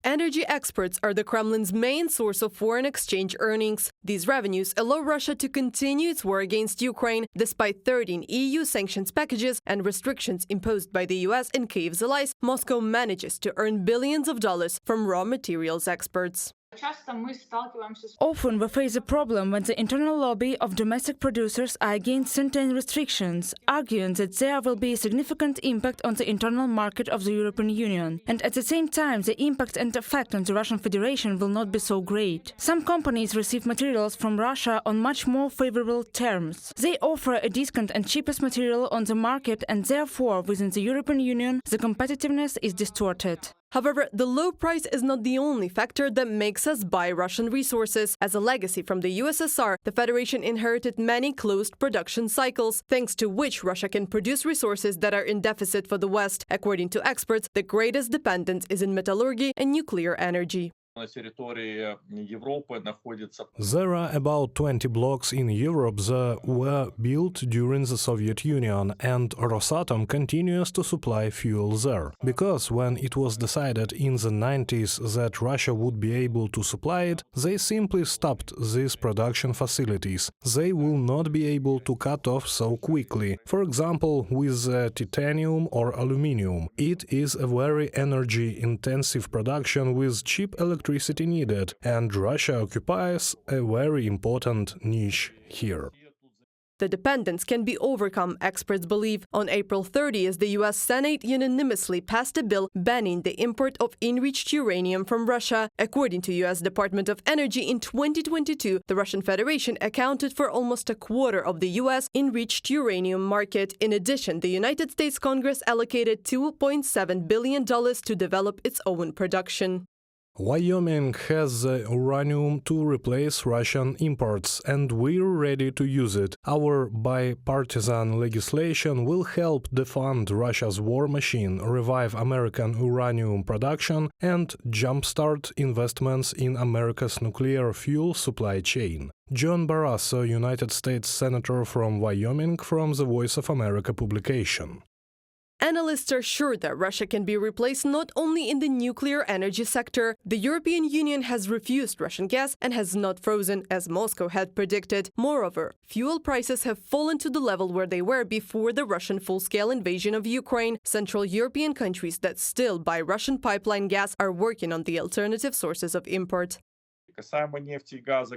Energy exports are the Kremlin's main source of foreign exchange earnings. These revenues allow Russia to continue its war against Ukraine, despite 13 EU sanctions packages and restrictions imposed by the US and Kyiv's allies. Moscow manages to earn billions of dollars from raw materials exports. Often we face a problem when the internal lobby of domestic producers are against certain restrictions, arguing that there will be a significant impact on the internal market of the European Union. And at the same time, the impact and effect on the Russian Federation will not be so great. Some companies receive materials from Russia on much more favorable terms. They offer a discount and cheapest material on the market, and therefore, within the European Union, the competitiveness is distorted. However, the low price is not the only factor that makes us buy Russian resources. As a legacy from the USSR, the Federation inherited many closed production cycles, thanks to which Russia can produce resources that are in deficit for the West. According to experts, the greatest dependence is in metallurgy and nuclear energy. There are about 20 blocks in Europe that were built during the Soviet Union, and Rosatom continues to supply fuel there. Because when it was decided in the 90s that Russia would be able to supply it, they simply stopped these production facilities. They will not be able to cut off so quickly. For example, with titanium or aluminium. It is a very energy-intensive production with cheap electricity needed, and Russia occupies a very important niche here. The dependence can be overcome, experts believe. On April 30th, the US Senate unanimously passed a bill banning the import of enriched uranium from Russia. According to US Department of Energy, in 2022, the Russian Federation accounted for almost a quarter of the US enriched uranium market. In addition, the United States Congress allocated $2.7 billion to develop its own production. Wyoming has the uranium to replace Russian imports, and we're ready to use it. Our bipartisan legislation will help defund Russia's war machine, revive American uranium production, and jumpstart investments in America's nuclear fuel supply chain. John Barrasso, United States Senator from Wyoming, from the Voice of America publication. Analysts are sure that Russia can be replaced not only in the nuclear energy sector. The European Union has refused Russian gas and has not frozen, as Moscow had predicted. Moreover, fuel prices have fallen to the level where they were before the Russian full-scale invasion of Ukraine. Central European countries that still buy Russian pipeline gas are working on the alternative sources of import.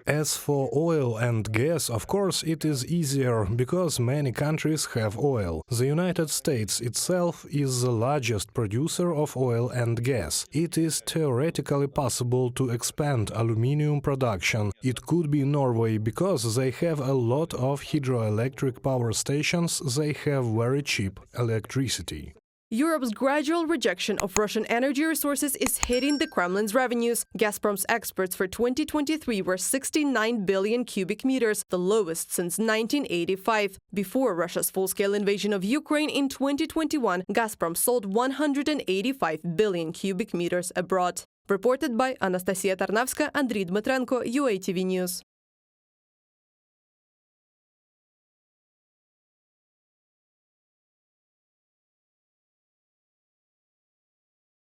As for oil and gas, of course, it is easier, because many countries have oil. The United States itself is the largest producer of oil and gas. It is theoretically possible to expand aluminium production. It could be Norway, because they have a lot of hydroelectric power stations, they have very cheap electricity. Europe's gradual rejection of Russian energy resources is hitting the Kremlin's revenues. Gazprom's exports for 2023 were 69 billion cubic meters, the lowest since 1985. Before Russia's full-scale invasion of Ukraine in 2021, Gazprom sold 185 billion cubic meters abroad. Reported by Anastasia Tarnavska, Andriy Dmitrenko, UATV News.